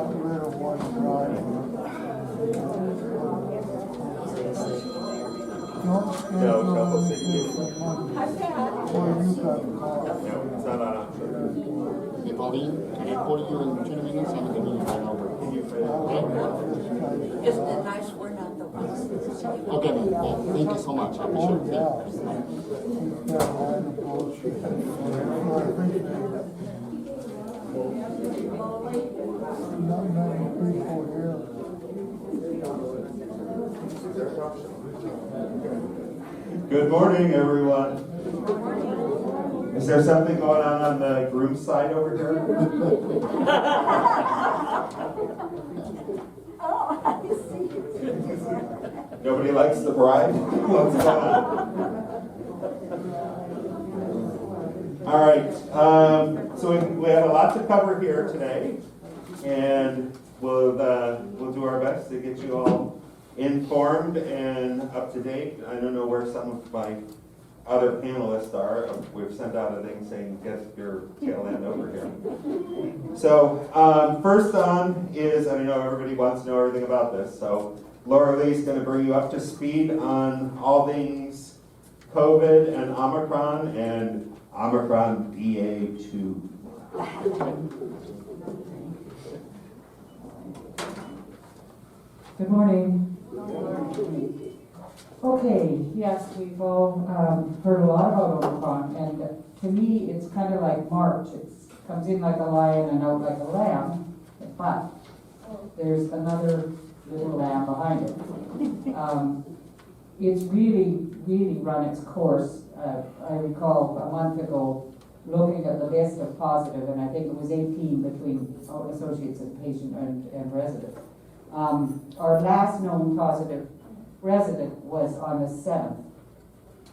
got rid of one driver. Don't schedule anything for Monday. Or you got called. No, it's not on. Hey, Pauline, can I call you in 10 minutes? I'm in the meeting right now. Isn't it nice we're not the ones? Okay, man. Yeah, thank you so much. I appreciate it. Yeah. He's got a line of bullshit. So everything. Not many people here. Good morning, everyone. Is there something going on the groom side over here? Oh, I see. Nobody likes the bride? What's going on? All right, so we have a lot to cover here today, and we'll do our best to get you all informed and up to date. I don't know where some of my other panelists are. We've sent out a thing saying, get your tail end over here. So first on is, I know everybody wants to know everything about this, so Laura Lee's going to bring you up to speed on all things COVID and Omicron BA2. Good morning. Okay, yes, we've all heard a lot about Omicron, and to me, it's kind of like March. It comes in like a lion and out like a lamb, but there's another little lamb behind it. It's really run its course. I recall a month ago looking at the list of positive, and I think it was 18 between associates and patient and resident. Our last known positive resident was on the 7th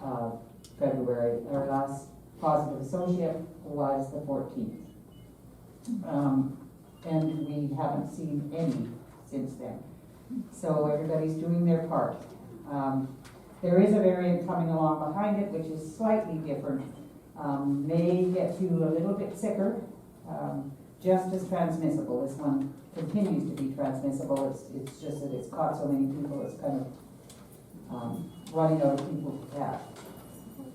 of February. Our last positive associate was the 14th. And we haven't seen any since then. So everybody's doing their part. There is a variant coming along behind it, which is slightly different. May get you a little bit sicker, just as transmissible. This one continues to be transmissible. It's just that it's caught so many people, it's kind of running out of people to catch.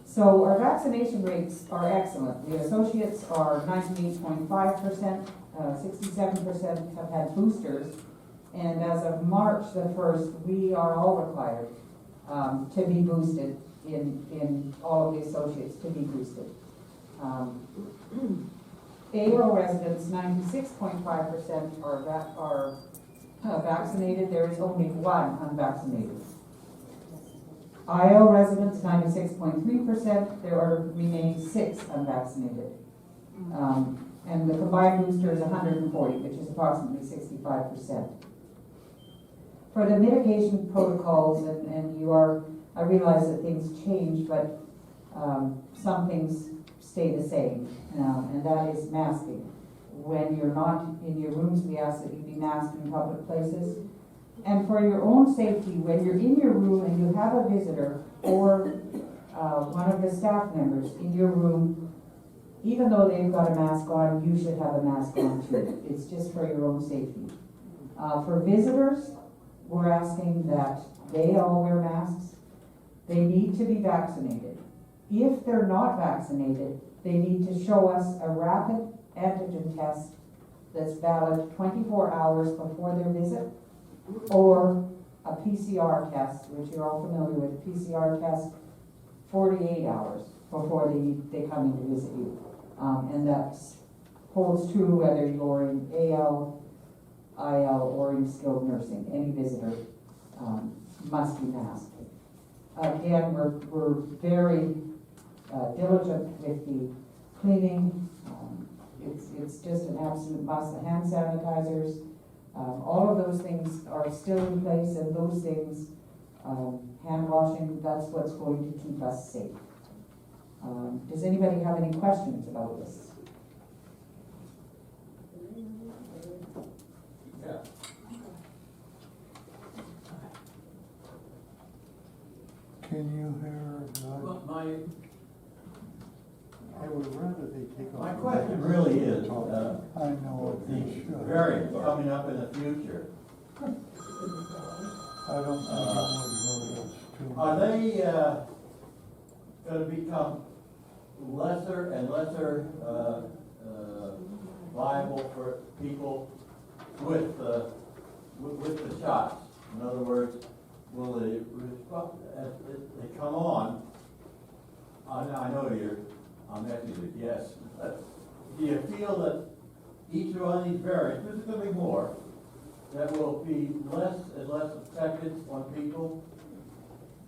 So our vaccination rates are excellent. The associates are 98.5%, 67% have had boosters, and as of March the 1st, we are all required to be boosted in all of the associates to be boosted. AO residents, 96.5% are vaccinated. There is only one unvaccinated. IO residents, 96.3%. There remain 6 unvaccinated. And the combined booster is 140, which is approximately 65%. For the mitigation protocols, and I realize that things change, but some things stay the same, and that is masking. When you're not in your rooms, we ask that you be masked in public places. And for your own safety, when you're in your room and you have a visitor or one of the staff members in your room, even though they've got a mask on, you should have a mask on too. It's just for your own safety. For visitors, we're asking that they all wear masks. They need to be vaccinated. If they're not vaccinated, they need to show us a rapid antigen test that's valid 24 hours before their visit, or a PCR test, which you're all familiar with, a PCR test 48 hours before they come in to visit you. And that holds true whether you're in AL, IL, or in skilled nursing. Any visitor must be masked. Again, we're very diligent with the cleaning. It's just an absolute must. The hand sanitizers, all of those things are still in place, and those things, hand washing, that's what's going to keep us safe. Does anybody have any questions about this? Yeah. Can you hear? Well, I would rather they take. My question really is, I know the they should. variants coming up in the future, I don't think it would go too. are they, gonna become lesser and lesser, viable for people with the shots? In other words, will they, as they come on, I know I'm asking you to guess, but do you feel that each one of these variants, there's gonna be more, that will be less and less effective on people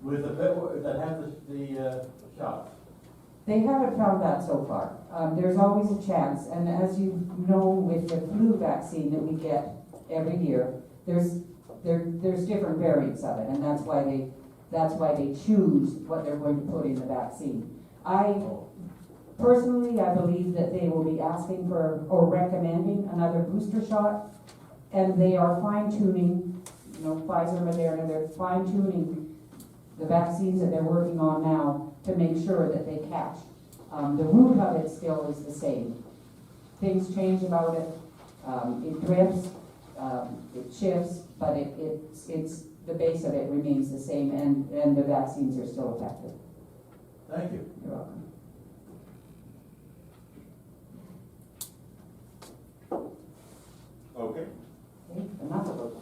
with that have the shots? They haven't found that so far. There's always a chance, and as you know, with the flu vaccine that we get every year, there's different variants of it, and that's why they choose what they're going to put in the vaccine. Personally, I believe that they will be asking for or recommending another booster shot, and they are fine-tuning, Pfizer, Moderna, they're fine-tuning the vaccines that they're working on now to make sure that they catch. The root of it still is the same. Things change about it. It drifts, it shifts, but it's the base of it remains the same, and the vaccines are still effective. Thank you. You're welcome. Okay. Okay, enough of it.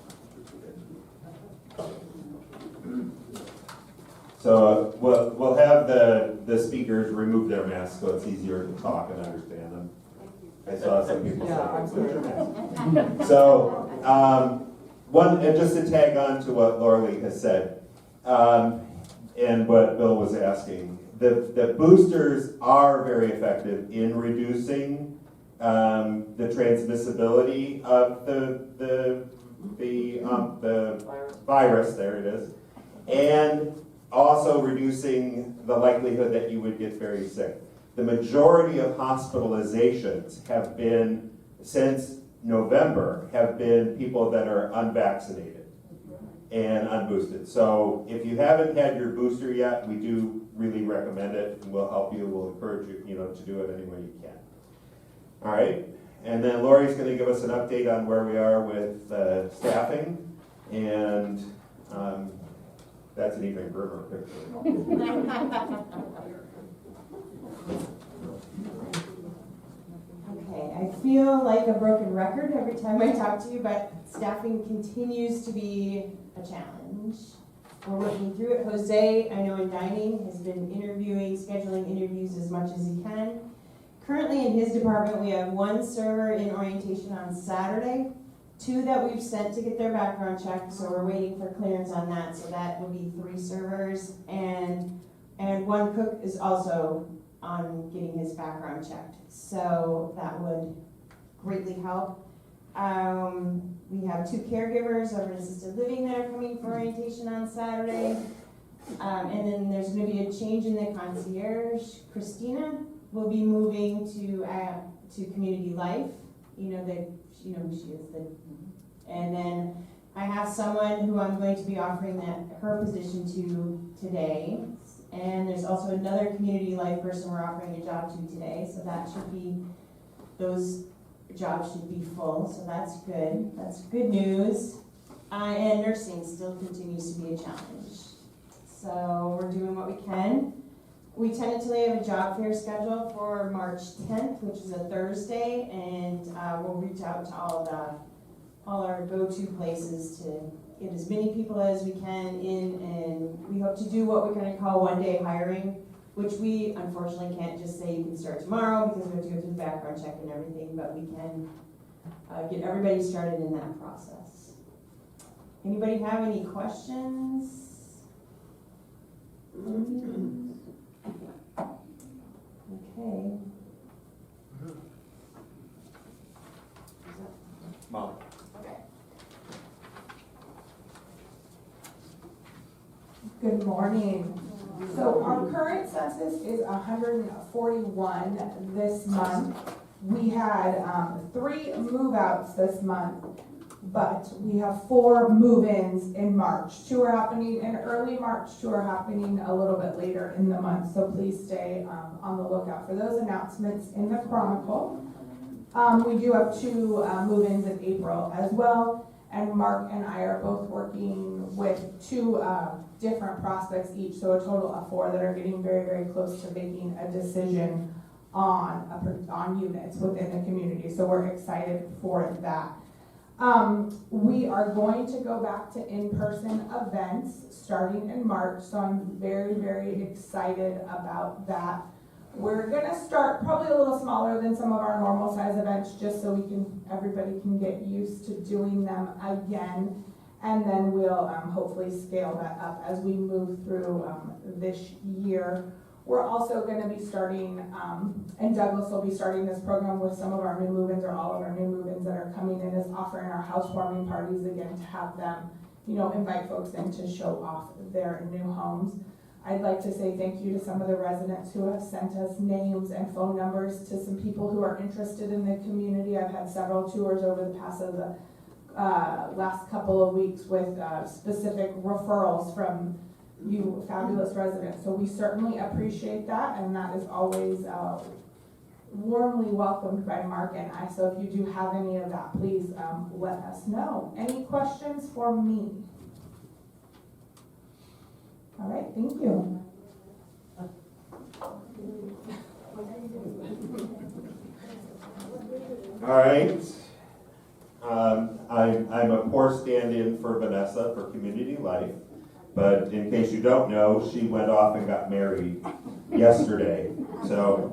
So we'll have the speakers remove their masks so it's easier to talk and understand them. I saw some people say, "Put your mask." So and just to tag on to what Laura has said, and what Bill was asking, the boosters are very effective in reducing the transmissibility of the virus. There it is, and also reducing the likelihood that you would get very sick. The majority of hospitalizations have been, since November, have been people that are unvaccinated and unboosted. So if you haven't had your booster yet, we do really recommend it, and we'll help you, we'll encourage you, to do it any way you can. All right, and then Lori's gonna give us an update on where we are with staffing, and that's an even grimmer picture. Okay, I feel like a broken record every time I talk to you, but staffing continues to be a challenge. We're working through it. Jose, I know in dining, has been scheduling interviews as much as he can. Currently in his department, we have 1 server in orientation on Saturday, 2 that we've sent to get their background checked, so we're waiting for clearance on that, so that will be 3 servers, and 1 cook is also on getting his background checked, so that would greatly help. We have 2 caregivers of an assisted living that are coming for orientation on Saturday, and then there's going to be a change in the concierge. Christina will be moving to community life. You know who she is. And then I have someone who I'm going to be offering her position to today. And there's also another community life person we're offering a job to today. So those jobs should be full. So that's good. That's good news. And nursing still continues to be a challenge. So we're doing what we can. We tentatively have a job fair scheduled for March 10th, which is a Thursday, and we'll reach out to all our go-to places to get as many people as we can in, and we hope to do what we're going to call one-day hiring, which we unfortunately can't just say you can start tomorrow because we have to go through the background check and everything, but we can get everybody started in that process. Anybody have any questions? Okay. Mom. Good morning. So our current census is 141 this month. We had 3 move-outs this month. but we have 4 move-ins in March. 2 are happening in early March, 2 are happening a little bit later in the month, so please stay on the lookout for those announcements in the Chronicle. We do have 2 move-ins in April as well, and Mark and I are both working with 2 different prospects each, so a total of 4 that are getting very, very close to making a decision on units within the community, so we're excited for that. We are going to go back to in-person events starting in March, so I'm very, very excited about that. We're gonna start probably a little smaller than some of our normal size events, just so everybody can get used to doing them again. And then we'll hopefully scale that up as we move through this year. We're also gonna be starting, and Douglas will be starting this program with some of our new move-ins, or all of our new move-ins that are coming in, is offering our housewarming parties again to have them, invite folks in to show off their new homes. I'd like to say thank you to some of the residents who have sent us names and phone numbers to some people who are interested in the community. I've had several tours over the past of the last couple of weeks with specific referrals from you fabulous residents. So we certainly appreciate that, and that is always warmly welcomed by Mark and I. So if you do have any of that, please let us know. Any questions for me? All right, thank you. All right. I'm a poor stand-in for Vanessa for Community Life, but in case you don't know, she went off and got married yesterday. So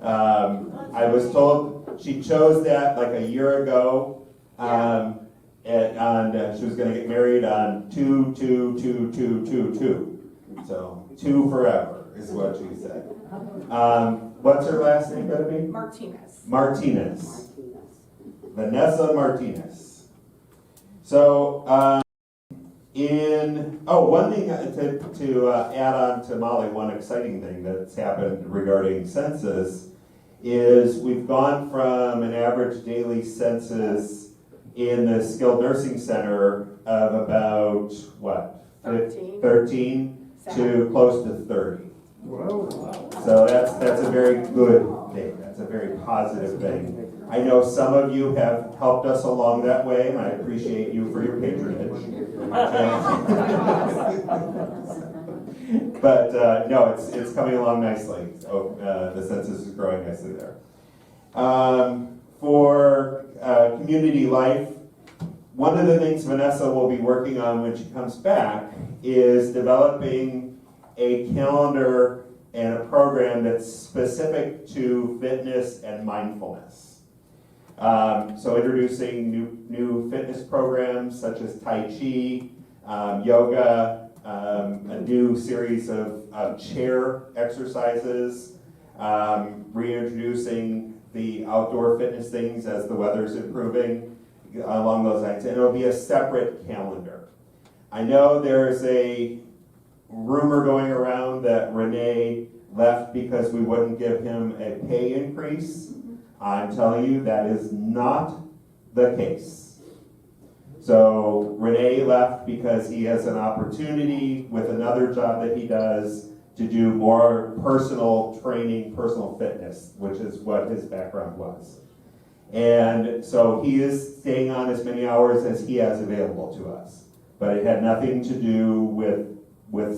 I was told she chose that like a year ago. She was going to get married on 2/2/2/2/2/2. So 2 forever is what she said. What's her last name going to be? Martinez. Martinez. Vanessa Martinez. So one thing to add on to Molly, one exciting thing that's happened regarding census is we've gone from an average daily census in the skilled nursing center of about, 13 to close to 30. So that's a very good thing. That's a very positive thing. I know some of you have helped us along that way, and I appreciate you for your patronage. But no, it's coming along nicely. So the census is growing nicely there. For community life, one of the things Vanessa will be working on when she comes back is developing a calendar and a program that's specific to fitness and mindfulness. So introducing new fitness programs such as Tai Chi, yoga, a new series of chair exercises, reintroducing the outdoor fitness things as the weather's improving, along those lines. And it'll be a separate calendar. I know there's a rumor going around that Renee left because we wouldn't give him a pay increase. I'm telling you that is not the case. So Renee left because he has an opportunity with another job that he does to do more personal training, personal fitness, which is what his background was. And so he is staying on as many hours as he has available to us. But it had nothing to do with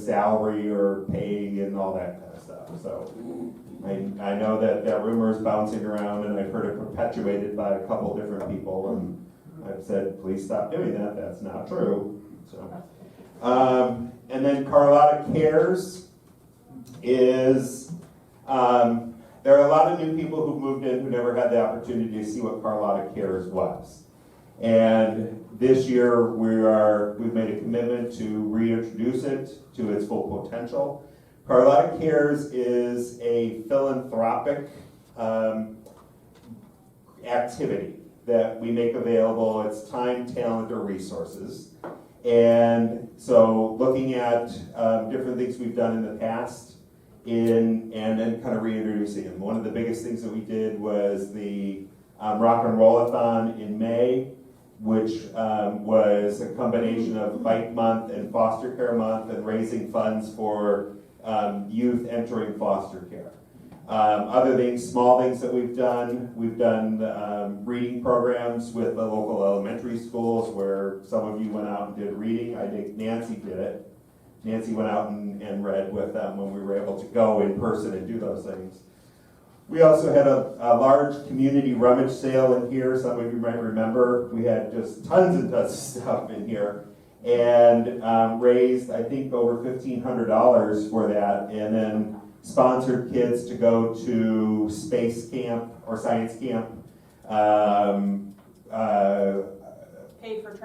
salary or pay and all that kind of stuff. So I know that rumor is bouncing around, and I've heard it perpetuated by a couple different people, and I've said, please stop doing that. That's not true. So, and then Carlotta Cares is, there are a lot of new people who've moved in who never had the opportunity to see what Carlotta Cares was. And this year we've made a commitment to reintroduce it to its full potential. Carlotta Cares is a philanthropic activity that we make available. It's time, talent, or resources. And so looking at different things we've done in the past and then kind of reintroducing them. One of the biggest things that we did was the Rock and Roll-a-thon in May. which was a combination of Bike Month and Foster Care Month and raising funds for youth entering foster care. Other things, small things that we've done reading programs with the local elementary schools where some of you went out and did reading. I think Nancy did it. Nancy went out and read with them when we were able to go in person and do those things. We also had a large community rummage sale in here. Some of you might remember. We had just tons and tons of stuff in here and raised, I think, over $1,500 for that, and then sponsored kids to go to space camp or science camp,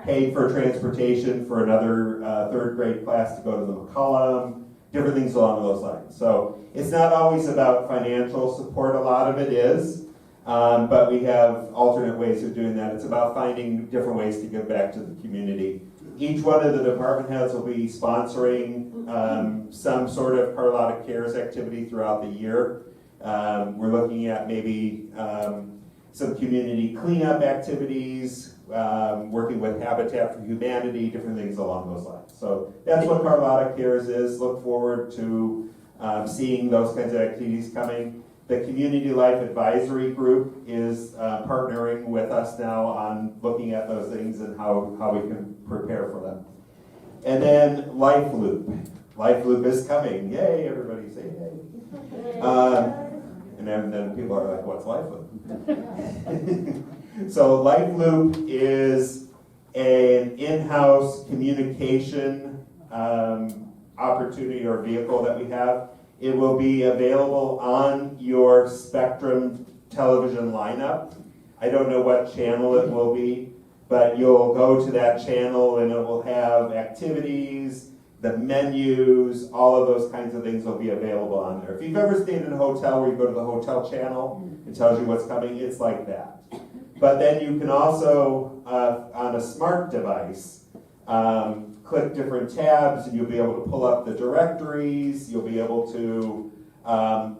paid for transportation for another third grade class to go to the McCollum, different things along those lines. So it's not always about financial support, a lot of it is, but we have alternate ways of doing that. It's about finding different ways to give back to the community. Each one of the department heads will be sponsoring some sort of Carlotta Cares activity throughout the year. We're looking at maybe some community cleanup activities, working with Habitat for Humanity, different things along those lines. So that's what Carlotta Cares is. Look forward to seeing those kinds of activities coming. The Community Life Advisory Group is partnering with us now on looking at those things and how we can prepare for them. And then Life Loop. Life Loop is coming. Yay, everybody say yay. And then people are like, what's Life Loop? So Life Loop is an in-house communication opportunity or vehicle that we have. It will be available on your Spectrum television lineup. I don't know what channel it will be, but you'll go to that channel and it will have activities, the menus, all of those kinds of things will be available on there. If you've ever stayed in a hotel where you go to the hotel channel, it tells you what's coming, it's like that. But then you can also, on a smart device, click different tabs and you'll be able to pull up the directories, you'll be able to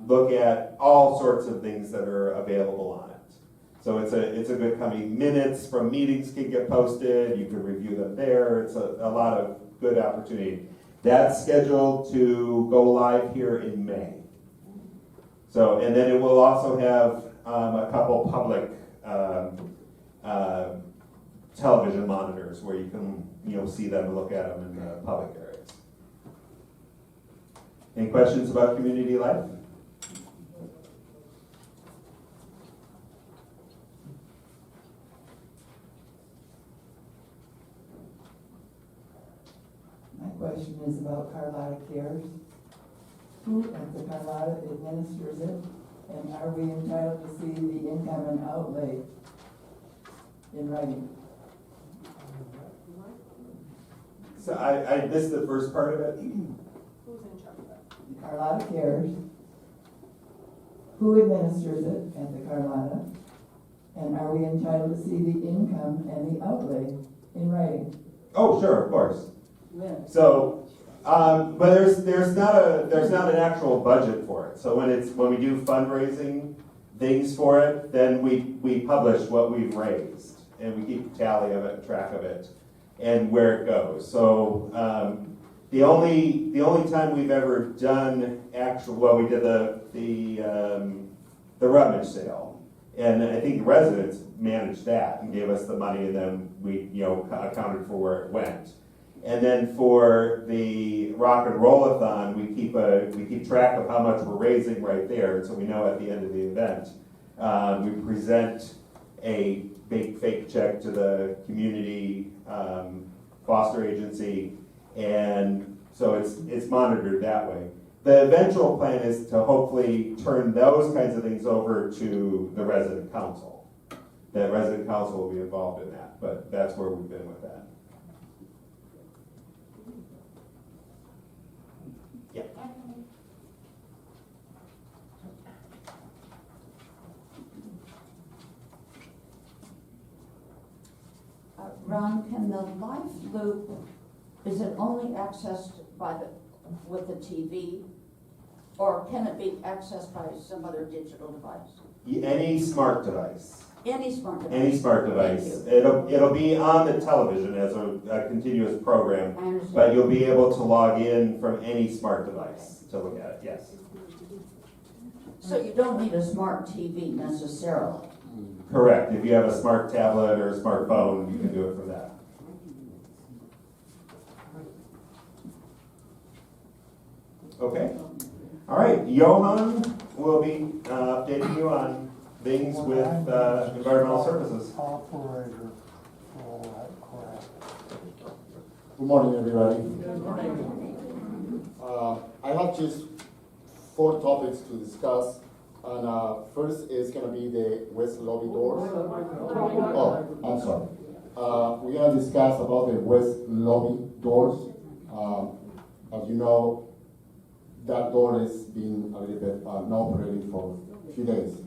look at all sorts of things that are available on it. So it's a good coming. Minutes from meetings can get posted, you can review them there, it's a lot of good opportunity. That's scheduled to go live here in May. So, and then it will also have a couple public television monitors where you can see them and look at them in the public areas. Any questions about community life? My question is about Carlotta Cares. Who at the Carlotta administers it? And are we entitled to see the income and outlay in writing? So I missed the first part of it. Who's in charge of that? Carlotta Cares. Who administers it at the Carlotta? And are we entitled to see the income and the outlay in writing? Oh, sure, of course. When? So, but there's not an actual budget for it. So when we do fundraising things for it, then we publish what we've raised and we keep a tally of it, track of it, and where it goes. So the only time we've ever done we did the rummage sale, and I think the residents managed that and gave us the money, and then we accounted for where it went. And then for the rock and roll-a-thon, we keep track of how much we're raising right there, so we know at the end of the event. We present a big fake check to the community foster agency, and so it's monitored that way. The eventual plan is to hopefully turn those kinds of things over to the resident council. The resident council will be involved in that, but that's where we've been with that. Yeah. Ron, can the Life Loop, is it only accessed with the TV? Or can it be accessed by some other digital device? Any smart device. Any smart device. Any smart device. Thank you. It'll be on the television as a continuous program, I understand. but you'll be able to log in from any smart device to look at it, yes. So you don't need a smart TV necessarily. Correct. If you have a smart tablet or a smartphone, you can do it from that. Okay. All right. Johan will be updating you on things with environmental services. Operator for all that crap. Good morning, everybody. I have just 4 topics to discuss. And first is going to be the west lobby doors. Oh, I'm sorry. We're going to discuss about the west lobby doors. As you know, that door is being a little bit not operating for a few days.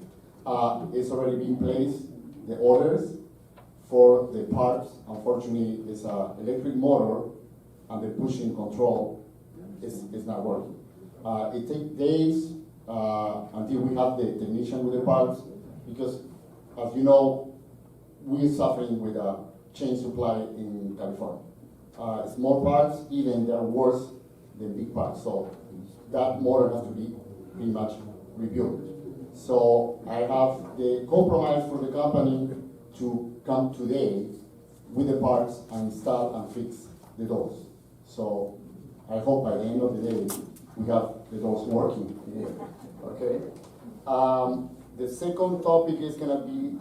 It's already been placed, the orders for the parts. Unfortunately, it's an electric motor and the pushing control is not working. It takes days until we have the technician with the parts, because as you know, we're suffering with a chain supply in California. Small parts, even they're worse than big parts. So that motor has to be pretty much rebuilt. So I have the compromise for the company to come today with the parts and install and fix the doors. So I hope by the end of the day we have the doors working here. Okay. The second topic is gonna be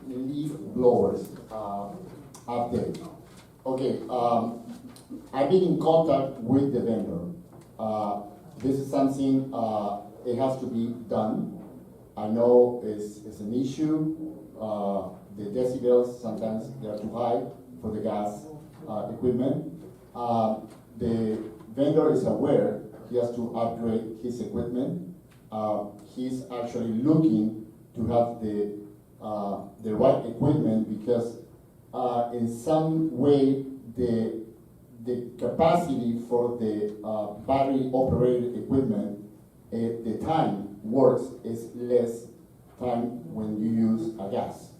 leaf blowers update. Okay. I've been in contact with the vendor. This is something it has to be done. I know it's an issue. The decibels sometimes they are too high for the gas equipment. The vendor is aware he has to upgrade his equipment. He's actually looking to have the right equipment, because in some way the capacity for the battery operated equipment, the time works is less time when you use a gas.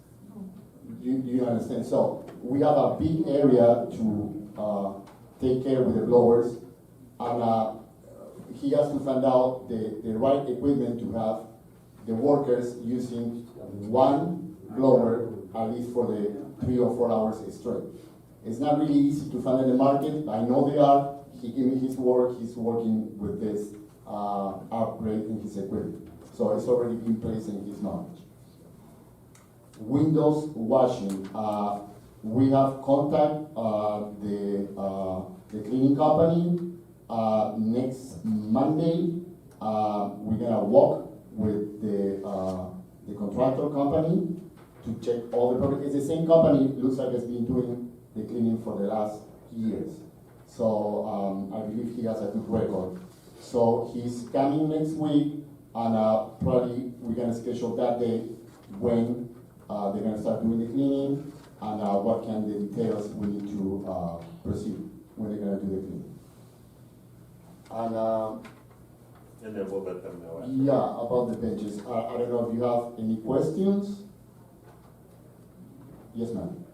You understand? So we have a big area to take care with the blowers, and he has to find out the right equipment to have the workers using one blower at least for the 3 or 4 hours straight. It's not really easy to find in the market. I know they are. He gave me his work. He's working with this upgrade in his equipment. So it's already been placed in his knowledge. Windows washing. We have contact the cleaning company. Next Monday, we're gonna walk with the contractor company to check all the products. It's the same company. Looks like it's been doing the cleaning for the last years. So I believe he has a good record. So he's coming next week, and probably we're gonna schedule that day when they're gonna start doing the cleaning, and what can the details we need to proceed when they're gonna do the cleaning. And then we'll let them know. yeah, about the benches. I don't know if you have any questions. Yes, ma'am.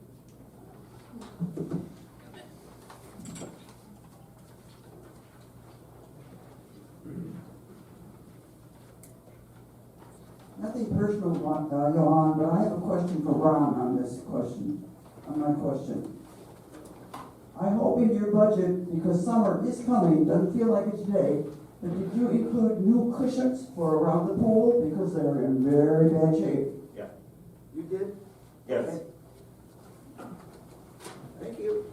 Nothing personal, Johan, but I have a question for Ron on this question, on my question. I hope in your budget, because summer is coming, doesn't feel like it today, but did you include new cushions for around the pool? Because they're in very bad shape. Yeah. You did? Yes. Thank you.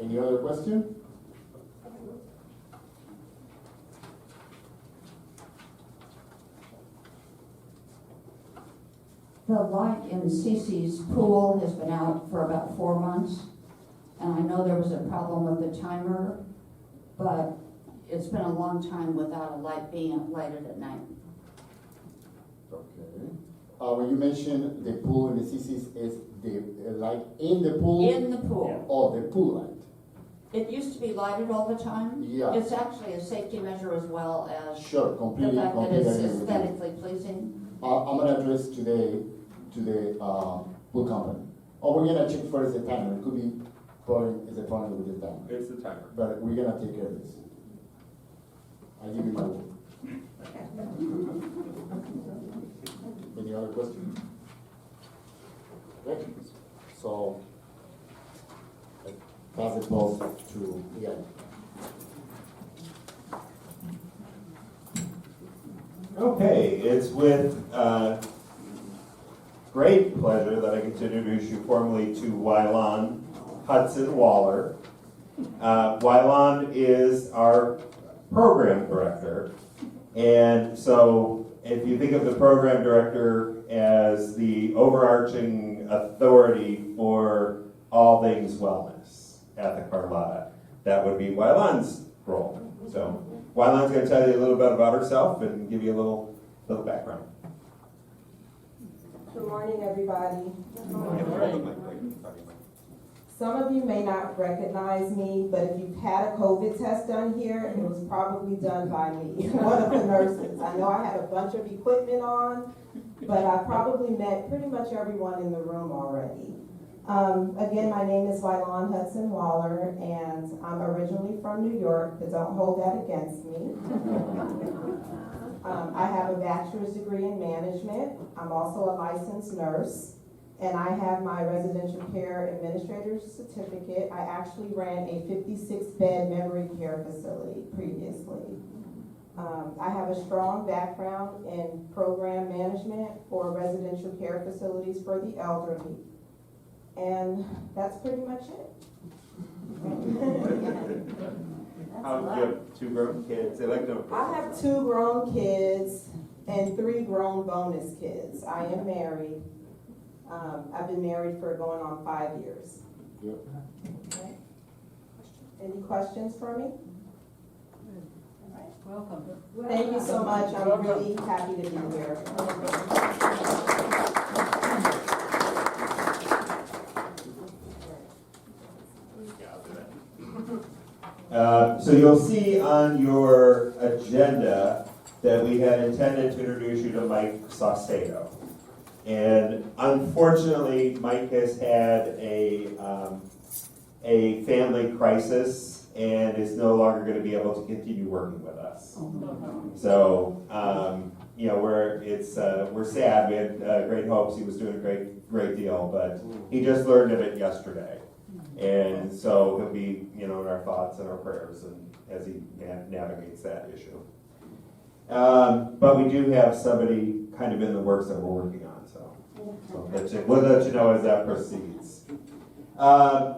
Any other question? The light in Cece's pool has been out for about 4 months, and I know there was a problem with the timer, but it's been a long time without a light being lighted at night. Okay. When you mentioned the pool and the CCs, is the light in the pool? In the pool. Oh, the pool light. It used to be lighted all the time. Yeah. It's actually a safety measure as well as Sure, the completely, fact that completely it's agree with you. aesthetically pleasing. I'm gonna address today to to the, pool company. Or we're gonna check first the timer, it could be problem, is a problem with the timer. It's the timer. But we're gonna take care of this. I give you my word. Any other questions? Okay, so, I pass the post to Miguel. Okay, it's with great pleasure that I get to introduce you formally to Wylan Hudson Waller. Wylan is our program director, and so if you think of the program director as the overarching authority for all things wellness at the Carlotta, that would be Wylan's role. So Wylan's going to tell you a little bit about herself and give you a little background. Good morning, everybody. Some of you may not recognize me, but if you've had a COVID test done here, it was probably done by me, one of the nurses. I know I had a bunch of equipment on, but I probably met pretty much everyone in the room already. Again, my name is Wylan Hudson Waller, and I'm originally from New York, but don't hold that against me. I have a bachelor's degree in management. I'm also a licensed nurse, and I have my residential care administrator's certificate. I actually ran a 56-bed memory care facility previously. I have a strong background in program management for residential care facilities for the elderly. And that's pretty much it. How do you have two grown kids? They like to. I have 2 grown kids and 3 grown bonus kids. I am married. I've been married for going on 5 years. Yep. Okay. Any questions for me? Welcome. Thank you so much. I'm really happy to be here. So you'll see on your agenda that we had intended to introduce you to Mike Saucedo. And unfortunately, Mike has had a family crisis and is no longer going to be able to continue working with us. So, we're sad. We had great hopes. He was doing a great deal, but he just learned of it yesterday. And so he'll be, in our thoughts and our prayers and as he navigates that issue. But we do have somebody kind of in the works that we're working on, so we'll let you know as that proceeds.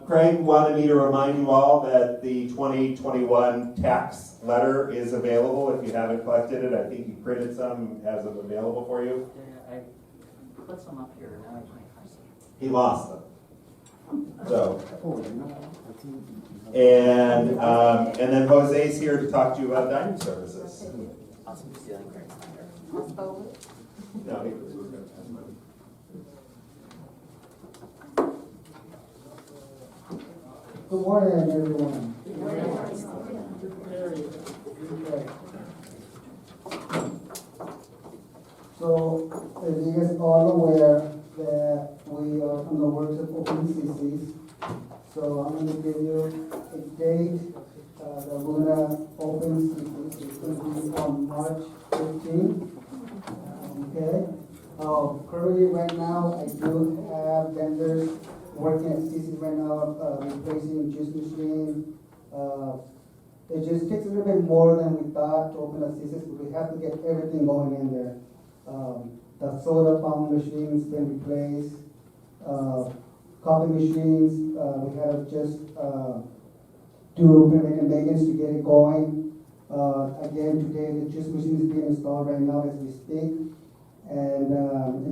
Craig wanted me to remind you all that the 2021 tax letter is available if you haven't collected it. I think he printed some and has them available for you. Yeah, I put some up here, now I can't find them. He lost them. So, and then Jose's here to talk to you about dining services. Awesome, stealing Craig's thunder. No, he was going to pass mine. Good morning, everyone. Okay. So, as you guys are all aware, that we are on the works of opening CCs. So I'm gonna give you a date, that we're gonna open CCs. It's gonna be on March 15th. Okay? Currently, right now, I do have vendors working at CCs right now, replacing juice machine. It just takes a little bit more than we thought to open up CCs, but we have to get everything going in there. The soda fountain machine's been replaced. Coffee machines, we have just do preventive maintenance to get it going. Again, today the juice machine is being installed right now as we speak. And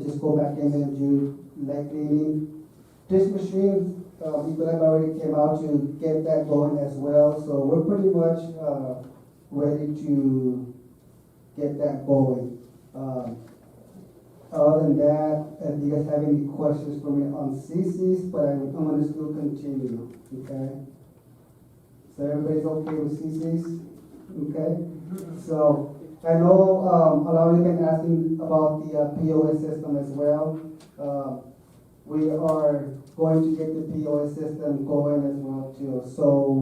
just go back in and do leg cleaning. This machine, people have already came out to get that going as well. So we're pretty much ready to get that going. Other than that, if you guys have any questions for me on CCs, but I'm going to still continue, okay? So everybody's okay with CCs? Okay? So I know, a lot of you have been asking about the POS system as well. We are going to get the POS system going as well too. So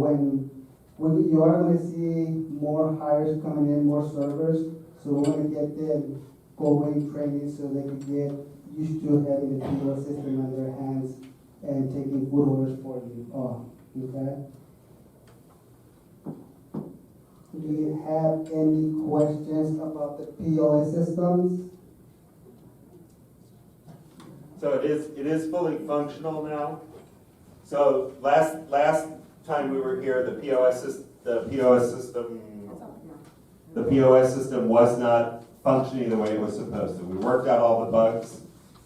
you are gonna see more hires coming in, more servers. So we're gonna get them going, training, so they can get used to having the POS system in their hands and taking food orders for you. Okay? Do you have any questions about the POS systems? So it is fully functional now. So last time we were here, the POS system was not functioning the way it was supposed to. We worked out all the bugs.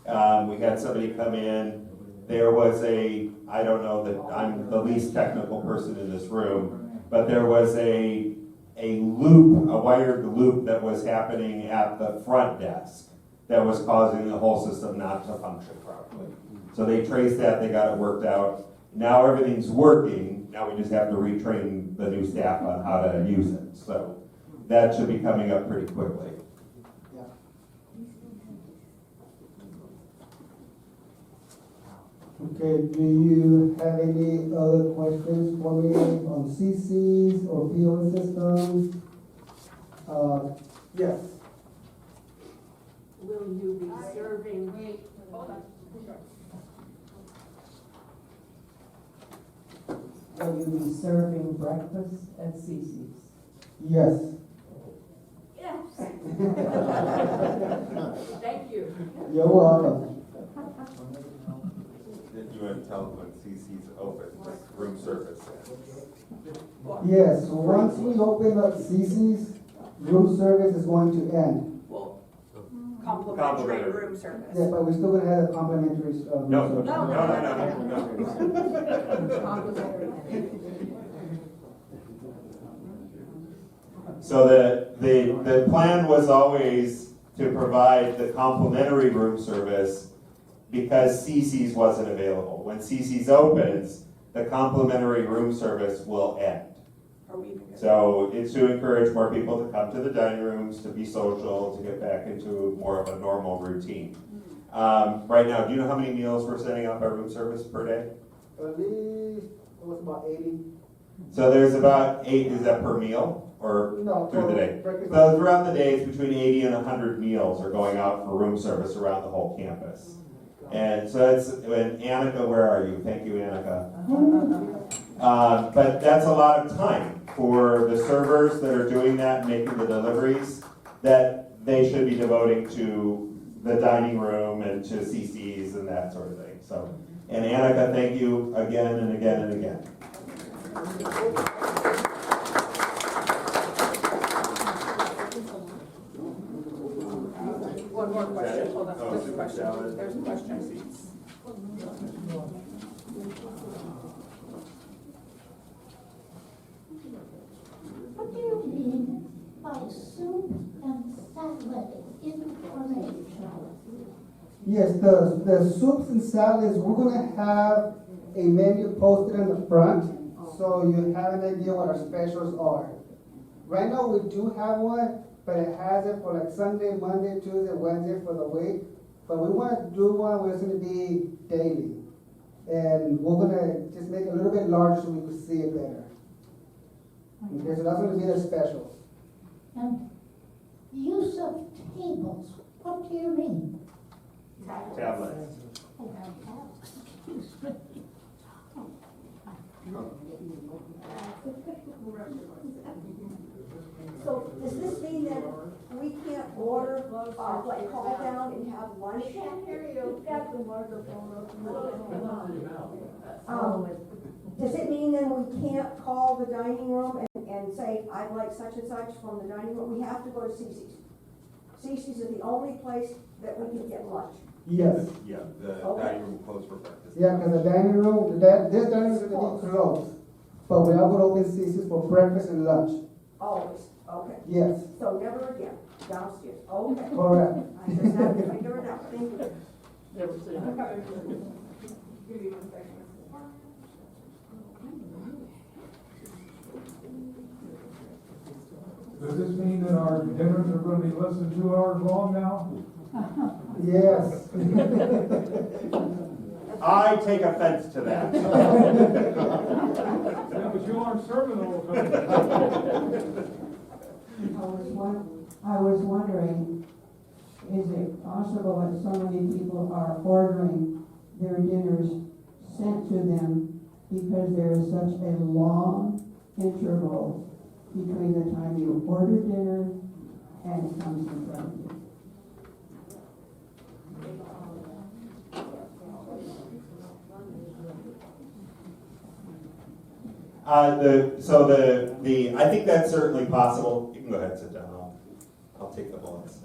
We had somebody come in. There was I don't know that I'm the least technical person in this room, but there was a wired loop that was happening at the front desk that was causing the whole system not to function properly. So they traced that, they got it worked out. Now everything's working. Now we just have to retrain the new staff on how to use it. So that should be coming up pretty quickly. Okay, do you have any other questions for me on CCs or POS systems? Yes. Will you be serving? Will you be serving breakfast at Cece's? Yes. Yes. Thank you. You're welcome. You want to tell them when CC's open, like room service? Yes, so once we open up CC's, room service is going to end. Well, complimentary room service. Yeah, but we're still gonna have a complimentary, room No, service. So the plan was always to provide the complimentary room service because CC's wasn't available. When CC's opens, the complimentary room service will end. So it's to encourage more people to come to the dining rooms, to be social, to get back into more of a normal routine. Right now, do you know how many meals we're setting up at room service per day? At least, it was about 80. So there's about 8, is that per meal or No, through the day? breakfast. So throughout the day, it's between 80 and 100 meals are going out for room service around the whole campus. And so that's, and Annika, where are you? Thank you, Annika. But that's a lot of time for the servers that are doing that, making the deliveries, that they should be devoting to the dining room and to CC's and that sort of thing. So, and Annika, thank you again and again and again. One more question, hold on, there's a question, there's a question. What do you mean by soup and salad information? Yes, the soups and salads, we're gonna have a menu posted in the front, so you have an idea what our specials are. Right now, we do have one, but it has it for like Sunday, Monday, Tuesday, Wednesday for the week. But we want to do one where it's gonna be daily. And we're gonna just make it a little bit larger so we can see it better. Okay, so that's gonna be the specials. And use of tables, what do you mean? Tablets. Excuse me. So does this mean that we can't order, like call down and have lunch? I can't hear you. Got the microphone up. Does it mean then we can't call the dining room and say, I'd like such and such from the dining room? We have to go to Cece's. Cece's is the only place that we can get lunch. Yes. Yeah, the dining room closed for breakfast. Yeah, because the dining room, this dining room is gonna be closed. But we are gonna open CC's for breakfast and lunch. Always, okay. Yes. So never again, downstairs, okay. Correct. I just have to figure it out, thank you. Does this mean that our dinners are gonna be less than 2 hours long now? Yes. I take offense to that. Yeah, but you aren't serving all the time. I was wondering, is it possible that so many people are ordering their dinners sent to them because there is such a long interval between the time you order dinner and it comes in front of you? I think that's certainly possible. You can go ahead and sit down. I'll take the bullets.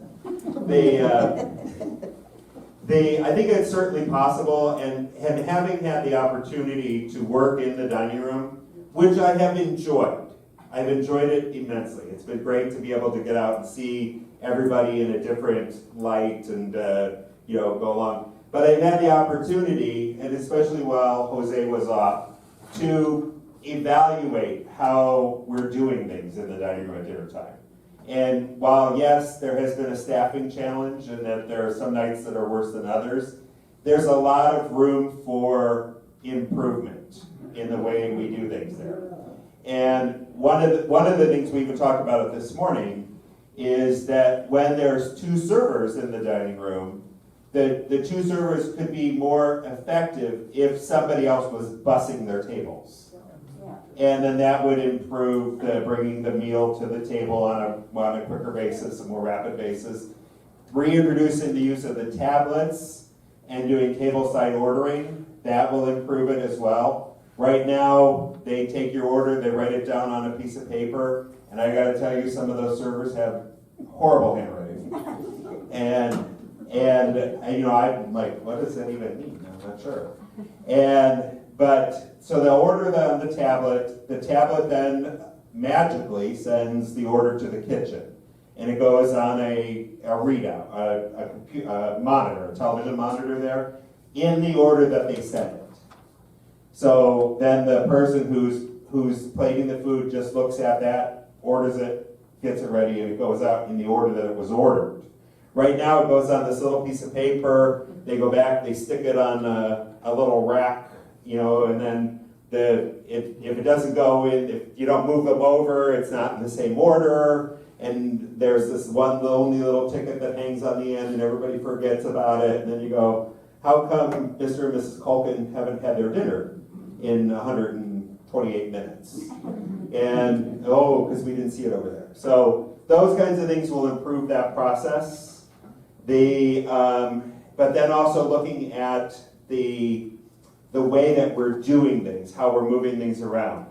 I think it's certainly possible, and having had the opportunity to work in the dining room, which I have enjoyed. I've enjoyed it immensely. It's been great to be able to get out and see everybody in a different light and go along. But I've had the opportunity, and especially while Jose was off, to evaluate how we're doing things in the dining room at dinner time. And while, yes, there has been a staffing challenge and that there are some nights that are worse than others, there's a lot of room for improvement in the way we do things there. And one of the things we even talked about it this morning is that when there's 2 servers in the dining room, the 2 servers could be more effective if somebody else was bussing their tables. And then that would improve bringing the meal to the table on a quicker basis, a more rapid basis. Reintroducing the use of the tablets and doing table-side ordering, that will improve it as well. Right now, they take your order, they write it down on a piece of paper, and I gotta tell you, some of those servers have horrible handwriting. And I'm like, what does that even mean? I'm not sure. So they'll order that on the tablet then magically sends the order to the kitchen. And it goes on a readout, a monitor, a television monitor there, in the order that they send it. So then the person who's plating the food just looks at that, orders it, gets it ready, and it goes out in the order that it was ordered. Right now it goes on this little piece of paper, they go back, they stick it on a little rack, and then if it doesn't go in, if you don't move them over, it's not in the same order, and there's this one lonely little ticket that hangs on the end and everybody forgets about it, and then you go, how come Mr. and Mrs. Culkin haven't had their dinner in 128 minutes? And, because we didn't see it over there. So those kinds of things will improve that process. But then also looking at the way that we're doing things, how we're moving things around.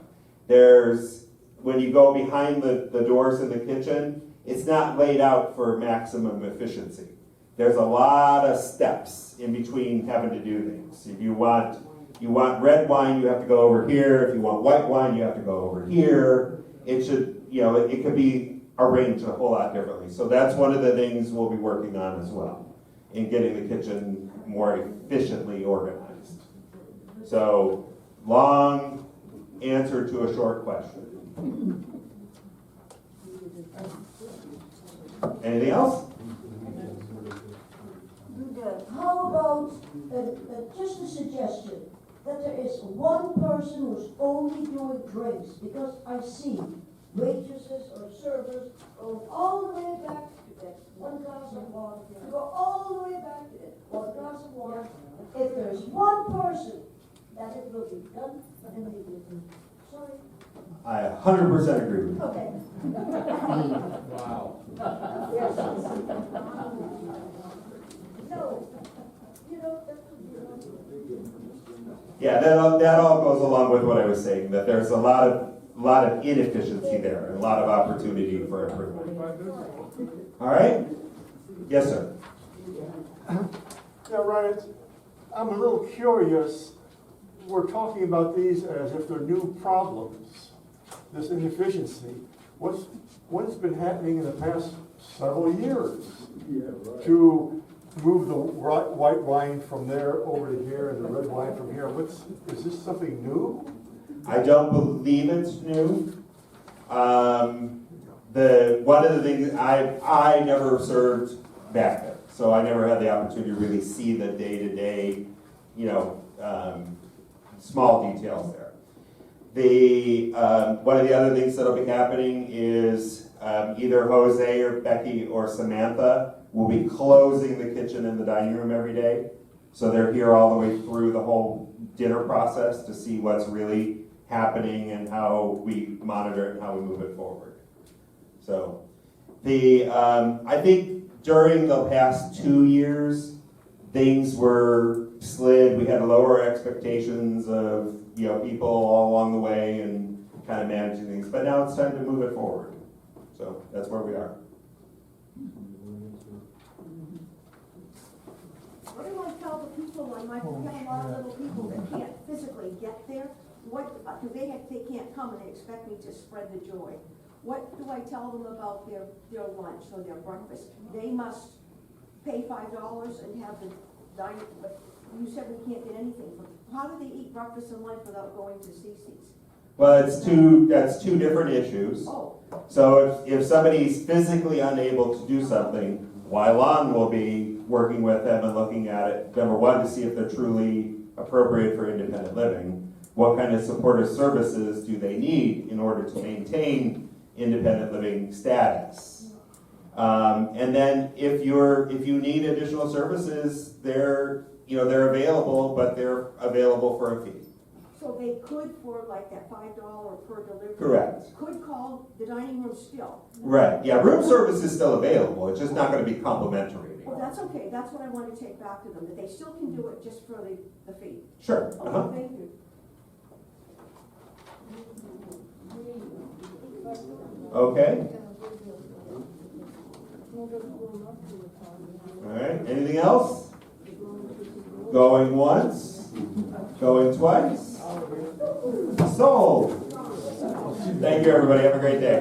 When you go behind the doors in the kitchen, it's not laid out for maximum efficiency. There's a lot of steps in between having to do things. If you want red wine, you have to go over here. If you want white wine, you have to go over here. It could be arranged a whole lot differently. So that's one of the things we'll be working on as well, in getting the kitchen more efficiently organized. So, long answer to a short question. Anything else? How about just a suggestion that there is one person who's only doing drinks, because I see waitresses or servers go all the way back to get 1 glass of water, go all the way back to get 1 glass of water. If there's one person, that it will be done immediately. Sorry. I 100% agree with you. Okay. Wow. Yes. No. Yeah, that all goes along with what I was saying, that there's a lot of inefficiency there, and a lot of opportunity for improvement. All right? Yes, sir. Yeah, Ryan, I'm a little curious. We're talking about these as if they're new problems, this inefficiency. What's been happening in the past several years to move the white wine from there over to here and the red wine from here? Is this something new? I don't believe it's new. one of the things, I never served back there, so I never had the opportunity to really see the day-to-day, small details there. One of the other things that'll be happening is either Jose or Becky or Samantha will be closing the kitchen and the dining room every day. So they're here all the way through the whole dinner process to see what's really happening and how we monitor it and how we move it forward. So I think during the past 2 years, things were slid. We had lower expectations of people all along the way and kind of managing things. But now it's time to move it forward. So that's where we are. What do I tell the people, I might have a lot of little people that can't physically get there? What, because they can't come and they expect me to spread the joy. What do I tell them about their lunch or their breakfast? They must pay $5 and have the dining, but you said we can't get anything from, how do they eat breakfast and lunch without going to CC's? Well, that's two different issues. Oh. So if somebody's physically unable to do something, Wylon will be working with them and looking at it, number one, to see if they're truly appropriate for independent living. What kind of supportive services do they need in order to maintain independent living status? And then if you need additional services, they're available, but they're available for a fee. So they could, for like that $5 per delivery. Correct. Could call the dining room still. Right. Yeah, room service is still available. It's just not going to be complimentary Well, anymore. that's okay. That's what I want to take back to them, that they still can do it just for the fee. Sure. Okay, thank you. Okay. All right. Anything else? Going once? Going twice? Sold. Thank you, everybody. Have a great day.